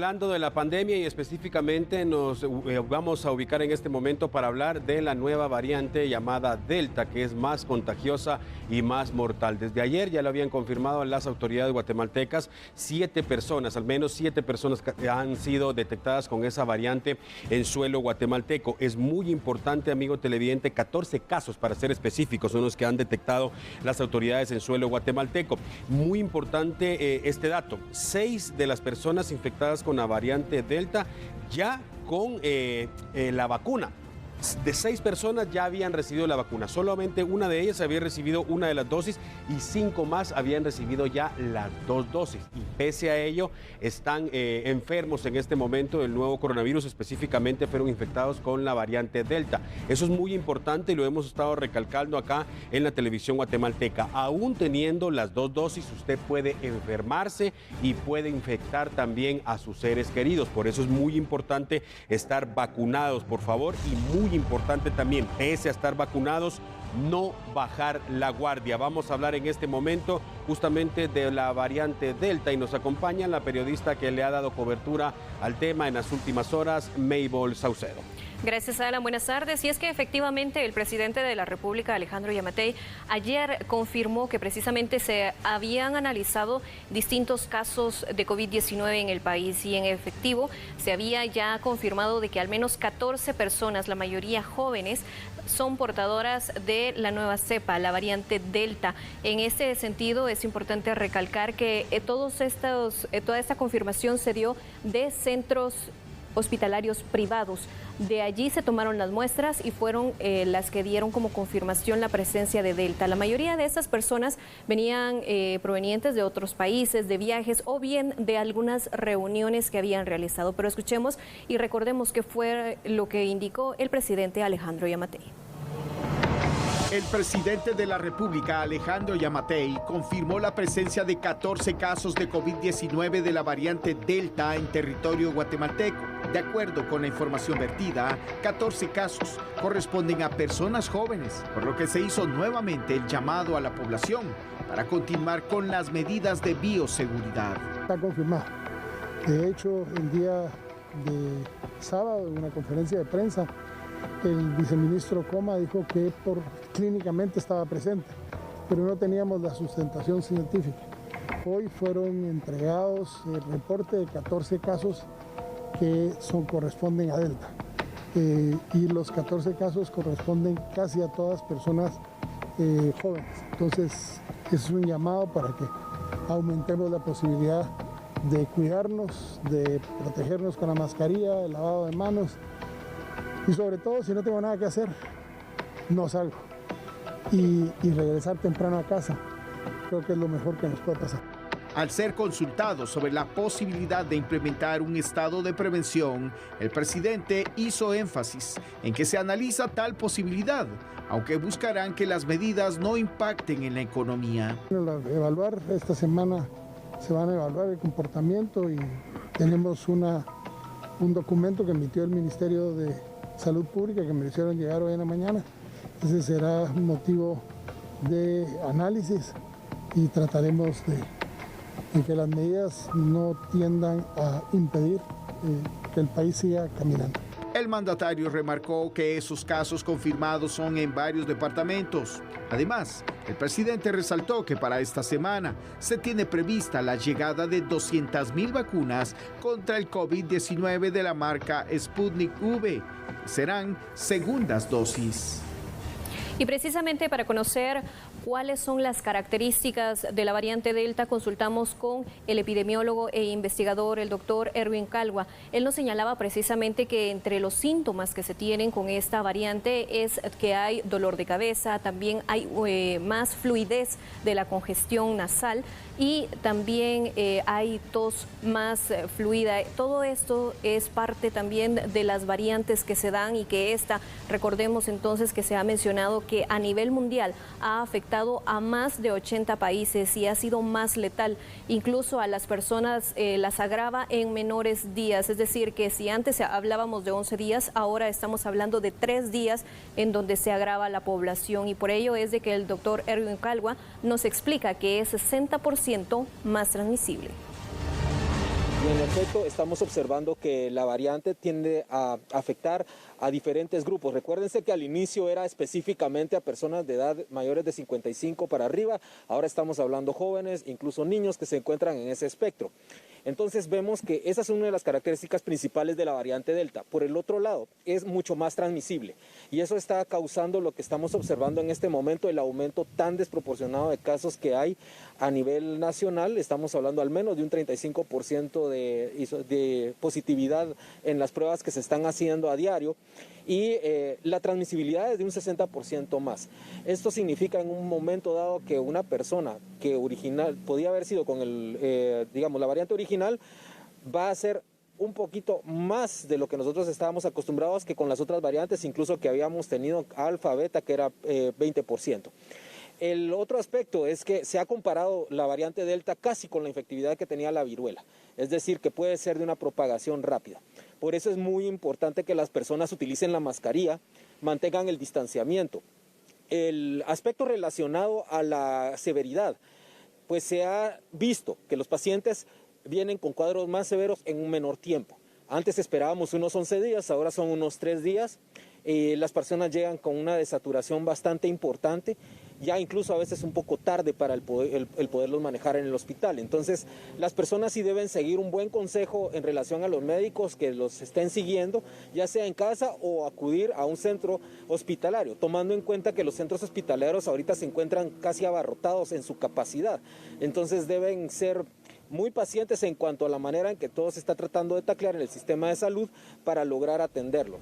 hablando de la pandemia y específicamente nos vamos a ubicar en este momento para hablar de la nueva variante llamada Delta, que es más contagiosa y más mortal. Desde ayer ya lo habían confirmado las autoridades guatemaltecas, 7 personas, al menos 7 personas que han sido detectadas con esa variante en suelo guatemalteco. Es muy importante, amigo televidente, 14 casos para ser específicos son los que han detectado las autoridades en suelo guatemalteco. Muy importante este dato, 6 de las personas infectadas con la variante Delta ya con la vacuna. De 6 personas ya habían recibido la vacuna, solamente una de ellas había recibido una de las dosis y 5 más habían recibido ya las 2 dosis. Y pese a ello, están enfermos en este momento del nuevo coronavirus, específicamente fueron infectados con la variante Delta. Eso es muy importante y lo hemos estado recalcando acá en la televisión guatemalteca. Aún teniendo las 2 dosis, usted puede enfermarse y puede infectar también a sus seres queridos. Por eso es muy importante estar vacunados, por favor, y muy importante también, pese a estar vacunados, no bajar la guardia. Vamos a hablar en este momento justamente de la variante Delta y nos acompaña la periodista que le ha dado cobertura al tema en las últimas horas, Mabel Saucedo. Gracias, Alan. Buenas tardes. Y es que efectivamente el presidente de la República, Alejandro Yamatei, ayer confirmó que precisamente se habían analizado distintos casos de COVID-19 en el país y en efectivo se había ya confirmado de que al menos 14 personas, la mayoría jóvenes, son portadoras de la nueva cepa, la variante Delta. En ese sentido es importante recalcar que toda esta confirmación se dio de centros hospitalarios privados. De allí se tomaron las muestras y fueron las que dieron como confirmación la presencia de Delta. La mayoría de estas personas venían provenientes de otros países, de viajes o bien de algunas reuniones que habían realizado. Pero escuchemos y recordemos qué fue lo que indicó el presidente Alejandro Yamatei. El presidente de la República, Alejandro Yamatei, confirmó la presencia de 14 casos de COVID-19 de la variante Delta en territorio guatemalteco. De acuerdo con la información vertida, 14 casos corresponden a personas jóvenes, por lo que se hizo nuevamente el llamado a la población para continuar con las medidas de bioseguridad. Está confirmado. De hecho, el día de sábado, en una conferencia de prensa, el viceministro Coma dijo que clínicamente estaba presente, pero no teníamos la sustentación científica. Hoy fueron entregados el reporte de 14 casos que corresponden a Delta. Y los 14 casos corresponden casi a todas personas jóvenes. Entonces, es un llamado para que aumentemos la posibilidad de cuidarnos, de protegernos con la mascarilla, el lavado de manos. Y sobre todo, si no tengo nada que hacer, no salgo. Y regresar temprano a casa, creo que es lo mejor que nos puede pasar. Al ser consultado sobre la posibilidad de implementar un estado de prevención, el presidente hizo énfasis en que se analiza tal posibilidad, aunque buscarán que las medidas no impacten en la economía. Evaluar esta semana, se van a evaluar el comportamiento y tenemos un documento que emitió el Ministerio de Salud Pública que me lo hicieron llegar hoy en la mañana. Ese será un motivo de análisis y trataremos de que las medidas no tiendan a impedir que el país siga caminando. El mandatario remarcó que esos casos confirmados son en varios departamentos. Además, el presidente resaltó que para esta semana se tiene prevista la llegada de 200,000 vacunas contra el COVID-19 de la marca Sputnik V. Serán segundas dosis. Y precisamente para conocer cuáles son las características de la variante Delta, consultamos con el epidemiólogo e investigador, el doctor Erwin Calwa. Él nos señalaba precisamente que entre los síntomas que se tienen con esta variante es que hay dolor de cabeza, también hay más fluidez de la congestión nasal y también hay tos más fluida. Todo esto es parte también de las variantes que se dan y que recordemos entonces que se ha mencionado que a nivel mundial ha afectado a más de 80 países y ha sido más letal. Incluso a las personas las agrava en menores días. Es decir, que si antes hablábamos de 11 días, ahora estamos hablando de 3 días en donde se agrava la población. Y por ello es de que el doctor Erwin Calwa nos explica que es 60% más transmisible. Y en efecto estamos observando que la variante tiende a afectar a diferentes grupos. Recuérdense que al inicio era específicamente a personas de edad mayores de 55 para arriba, ahora estamos hablando jóvenes, incluso niños que se encuentran en ese espectro. Entonces vemos que esa es una de las características principales de la variante Delta. Por el otro lado, es mucho más transmisible y eso está causando lo que estamos observando en este momento, el aumento tan desproporcionado de casos que hay a nivel nacional. Estamos hablando al menos de un 35% de positividad en las pruebas que se están haciendo a diario y la transmisibilidad es de un 60% más. Esto significa en un momento dado que una persona que podía haber sido con la variante original va a ser un poquito más de lo que nosotros estábamos acostumbrados que con las otras variantes, incluso que habíamos tenido alfa, beta, que era 20%. El otro aspecto es que se ha comparado la variante Delta casi con la efectividad que tenía la viruela, es decir, que puede ser de una propagación rápida. Por eso es muy importante que las personas utilicen la mascarilla, mantengan el distanciamiento. El aspecto relacionado a la severidad, pues se ha visto que los pacientes vienen con cuadros más severos en un menor tiempo. Antes esperábamos unos 11 días, ahora son unos 3 días. Las personas llegan con una desaturación bastante importante, ya incluso a veces un poco tarde para el poderlos manejar en el hospital. Entonces, las personas sí deben seguir un buen consejo en relación a los médicos que los estén siguiendo, ya sea en casa o acudir a un centro hospitalario, tomando en cuenta que los centros hospitalarios ahorita se encuentran casi abarrotados en su capacidad. Entonces, deben ser muy pacientes en cuanto a la manera en que todo se está tratando de taclear en el sistema de salud para lograr atenderlo.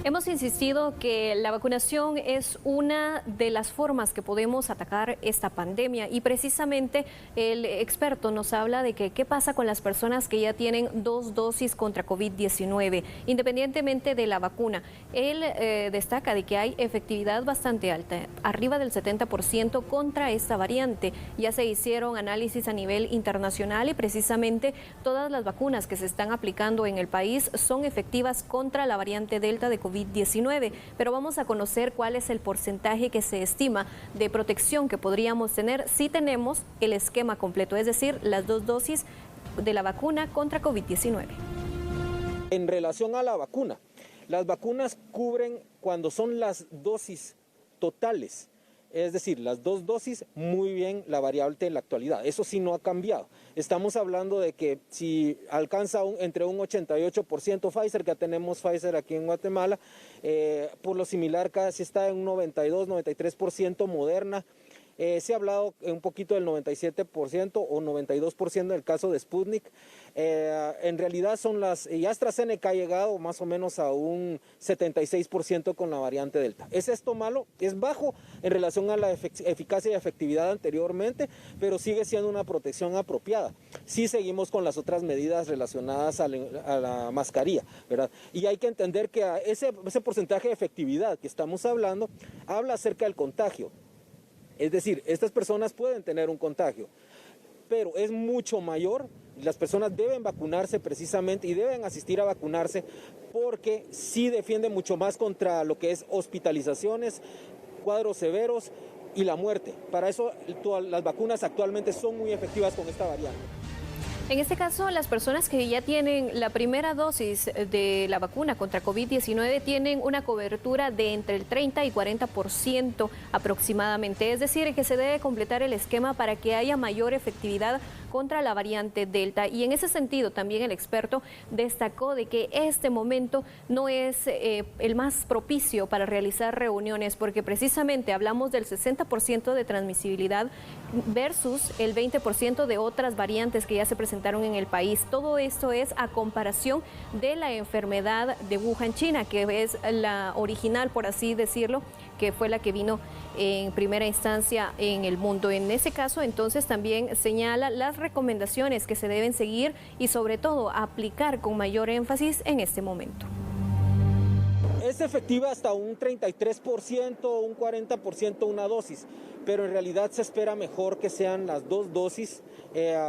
Hemos insistido que la vacunación es una de las formas que podemos atacar esta pandemia y precisamente el experto nos habla de que qué pasa con las personas que ya tienen 2 dosis contra COVID-19, independientemente de la vacuna. Él destaca de que hay efectividad bastante alta, arriba del 70% contra esta variante. Ya se hicieron análisis a nivel internacional y precisamente todas las vacunas que se están aplicando en el país son efectivas contra la variante Delta de COVID-19, pero vamos a conocer cuál es el porcentaje que se estima de protección que podríamos tener si tenemos el esquema completo, es decir, las 2 dosis de la vacuna contra COVID-19. En relación a la vacuna, las vacunas cubren cuando son las dosis totales, es decir, las 2 dosis, muy bien la variable en la actualidad. Eso sí no ha cambiado. Estamos hablando de que si alcanza entre un 88% Pfizer, que tenemos Pfizer aquí en Guatemala, por lo similar casi está en un 92-93% Moderna. Se ha hablado un poquito del 97% o 92% en el caso de Sputnik. En realidad y AstraZeneca ha llegado más o menos a un 76% con la variante Delta. ¿Es esto malo? Es bajo en relación a la eficacia y efectividad anteriormente, pero sigue siendo una protección apropiada. Sí seguimos con las otras medidas relacionadas a la mascarilla, ¿verdad? Y hay que entender que ese porcentaje de efectividad que estamos hablando habla acerca del contagio. Es decir, estas personas pueden tener un contagio, pero es mucho mayor. Las personas deben vacunarse precisamente y deben asistir a vacunarse porque sí defiende mucho más contra lo que es hospitalizaciones, cuadros severos y la muerte. Para eso las vacunas actualmente son muy efectivas con esta variante. En este caso, las personas que ya tienen la primera dosis de la vacuna contra COVID-19 tienen una cobertura de entre el 30 y 40% aproximadamente. Es decir, que se debe completar el esquema para que haya mayor efectividad contra la variante Delta. Y en ese sentido, también el experto destacó de que este momento no es el más propicio para realizar reuniones, porque precisamente hablamos del 60% de transmisibilidad versus el 20% de otras variantes que ya se presentaron en el país. Todo esto es a comparación de la enfermedad de Wuhan, China, que es la original, por así decirlo, que fue la que vino en primera instancia en el mundo. En ese caso, entonces, también señala las recomendaciones que se deben seguir y, sobre todo, aplicar con mayor énfasis en este momento. Es efectiva hasta un 33%, un 40% una dosis, pero en realidad se espera mejor que sean las 2 dosis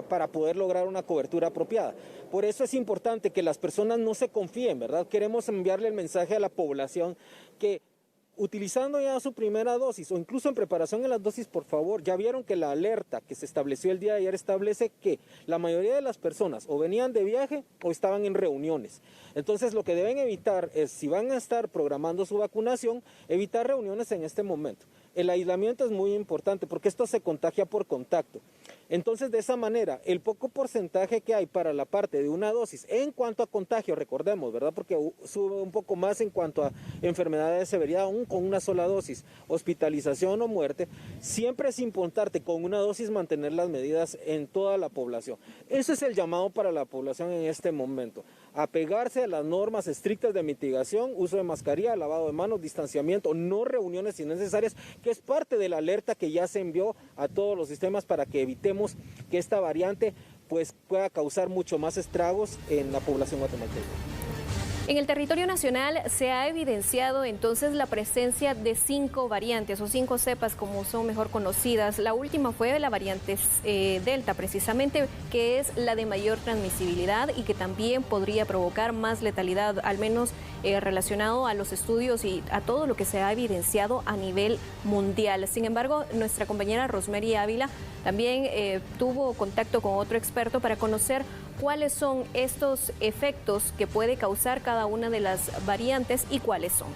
para poder lograr una cobertura apropiada. Por eso es importante que las personas no se confíen, ¿verdad? Queremos enviarle el mensaje a la población que utilizando ya su primera dosis o incluso en preparación de las dosis, por favor, ya vieron que la alerta que se estableció el día de ayer establece que la mayoría de las personas o venían de viaje o estaban en reuniones. Entonces lo que deben evitar es, si van a estar programando su vacunación, evitar reuniones en este momento. El aislamiento es muy importante porque esto se contagia por contacto. Entonces, de esa manera, el poco porcentaje que hay para la parte de una dosis en cuanto a contagio, recordemos, ¿verdad? Porque sube un poco más en cuanto a enfermedades de severidad, aún con una sola dosis, hospitalización o muerte, siempre es importante con una dosis mantener las medidas en toda la población. Ese es el llamado para la población en este momento. Apegarse a las normas estrictas de mitigación, uso de mascarilla, lavado de manos, distanciamiento, no reuniones innecesarias, que es parte de la alerta que ya se envió a todos los sistemas para que evitemos que esta variante pues, pueda causar mucho más estragos en la población guatemalteca. En el territorio nacional se ha evidenciado entonces la presencia de 5 variantes o 5 cepas como son mejor conocidas. La última fue la variante Delta precisamente, que es la de mayor transmisibilidad y que también podría provocar más letalidad, al menos relacionado a los estudios y a todo lo que se ha evidenciado a nivel mundial. Sin embargo, nuestra compañera Rosemary Ávila también tuvo contacto con otro experto para conocer cuáles son estos efectos que puede causar cada una de las variantes y cuáles son.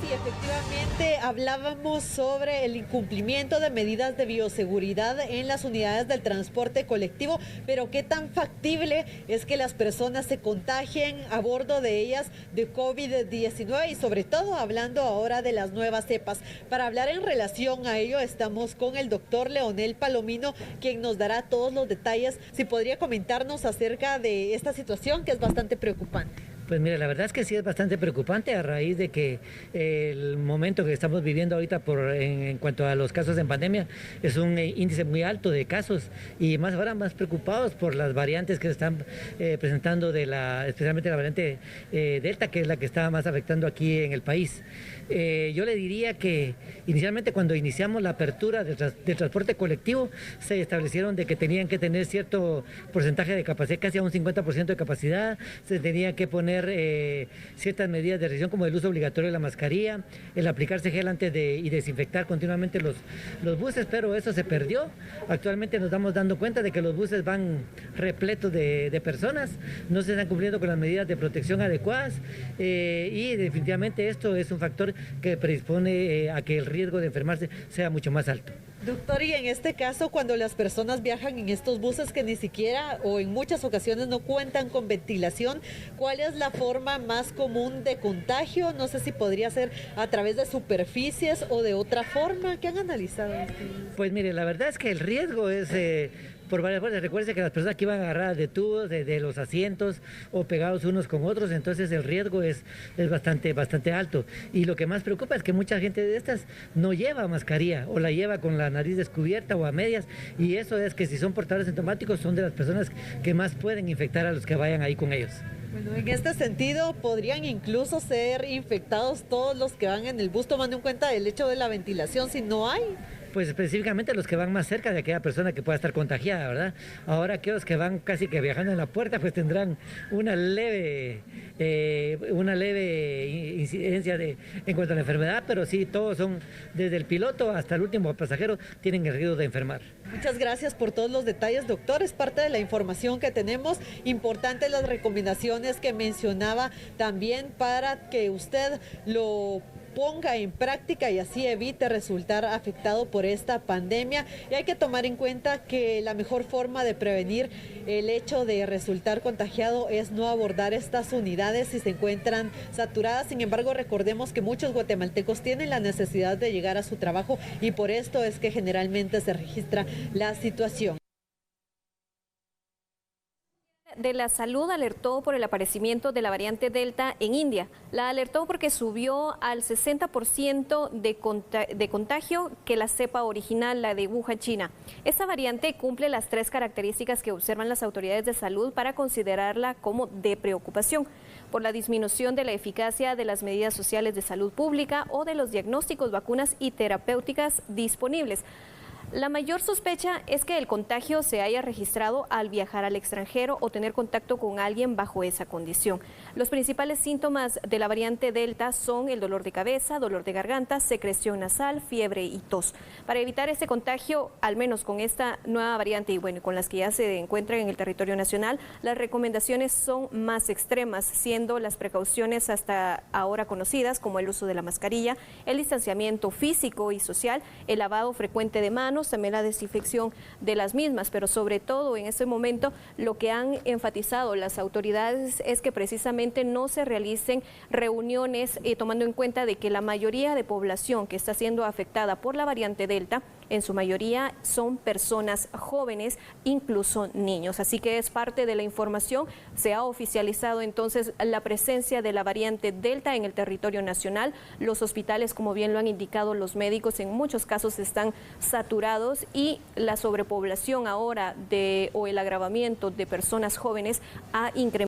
Sí, efectivamente hablábamos sobre el incumplimiento de medidas de bioseguridad en las unidades del transporte colectivo, pero qué tan factible es que las personas se contagien a bordo de ellas de COVID-19 y sobre todo hablando ahora de las nuevas cepas. Para hablar en relación a ello estamos con el doctor Leonel Palomino, quien nos dará todos los detalles. Si podría comentarnos acerca de esta situación que es bastante preocupante. Pues mire, la verdad es que sí es bastante preocupante a raíz de que el momento que estamos viviendo ahorita en cuanto a los casos en pandemia es un índice muy alto de casos y más ahora más preocupados por las variantes que se están presentando especialmente la variante Delta, que es la que está más afectando aquí en el país. Yo le diría que inicialmente cuando iniciamos la apertura del transporte colectivo se establecieron de que tenían que tener cierto porcentaje de capacidad, casi a un 50% de capacidad, se tenía que poner ciertas medidas de restricción como el uso obligatorio de la mascarilla, el aplicarse gel antes y desinfectar continuamente los buses, pero eso se perdió. Actualmente nos estamos dando cuenta de que los buses van repletos de personas, no se están cumpliendo con las medidas de protección adecuadas y definitivamente esto es un factor que predispone a que el riesgo de enfermarse sea mucho más alto. Doctor, y en este caso, cuando las personas viajan en estos buses que ni siquiera o en muchas ocasiones no cuentan con ventilación, ¿cuál es la forma más común de contagio? No sé si podría ser a través de superficies o de otra forma. ¿Qué han analizado? Pues mire, la verdad es que el riesgo es por varias fuerzas. Recuerden que las personas que iban agarradas de tubos, de los asientos o pegados unos con otros, entonces el riesgo es bastante alto. Y lo que más preocupa es que mucha gente de estas no lleva mascarilla o la lleva con la nariz descubierta o a medias, y eso es que si son portadores sintomáticos son de las personas que más pueden infectar a los que vayan ahí con ellos. Bueno, en este sentido, ¿podrían incluso ser infectados todos los que van en el bus, tomando en cuenta el hecho de la ventilación si no hay? Pues específicamente los que van más cerca de aquella persona que pueda estar contagiada, ¿verdad? Ahora aquellos que van casi que viajando en la puerta, pues tendrán una leve incidencia en cuanto a la enfermedad, pero sí, todos son, desde el piloto hasta el último pasajero, tienen el riesgo de enfermar. Muchas gracias por todos los detalles, doctor. Es parte de la información que tenemos. Importantes las recomendaciones que mencionaba también para que usted lo ponga en práctica y así evite resultar afectado por esta pandemia. Y hay que tomar en cuenta que la mejor forma de prevenir el hecho de resultar contagiado es no abordar estas unidades si se encuentran saturadas. Sin embargo, recordemos que muchos guatemaltecos tienen la necesidad de llegar a su trabajo y por esto es que generalmente se registra la situación. De la Salud alertó por el aparecimiento de la variante Delta en India. La alertó porque subió al 60% de contagio que la cepa original, la de Wuhan, China. Esta variante cumple las 3 características que observan las autoridades de salud para considerarla como de preocupación: por la disminución de la eficacia de las medidas sociales de salud pública o de los diagnósticos, vacunas y terapéuticas disponibles. La mayor sospecha es que el contagio se haya registrado al viajar al extranjero o tener contacto con alguien bajo esa condición. Los principales síntomas de la variante Delta son el dolor de cabeza, dolor de garganta, secreción nasal, fiebre y tos. Para evitar este contagio, al menos con esta nueva variante y bueno, con las que ya se encuentran en el territorio nacional, las recomendaciones son más extremas, siendo las precauciones hasta ahora conocidas como el uso de la mascarilla, el distanciamiento físico y social, el lavado frecuente de manos, también la desinfección de las mismas, pero sobre todo en este momento lo que han enfatizado las autoridades es que precisamente no se realicen reuniones tomando en cuenta de que la mayoría de población que está siendo afectada por la variante Delta, en su mayoría son personas jóvenes, incluso niños. Así que es parte de la información. Se ha oficializado entonces la presencia de la variante Delta en el territorio nacional. Los hospitales, como bien lo han indicado los médicos, en muchos casos están saturados y la sobrepoblación ahora o el agravamiento de personas jóvenes ha incrementado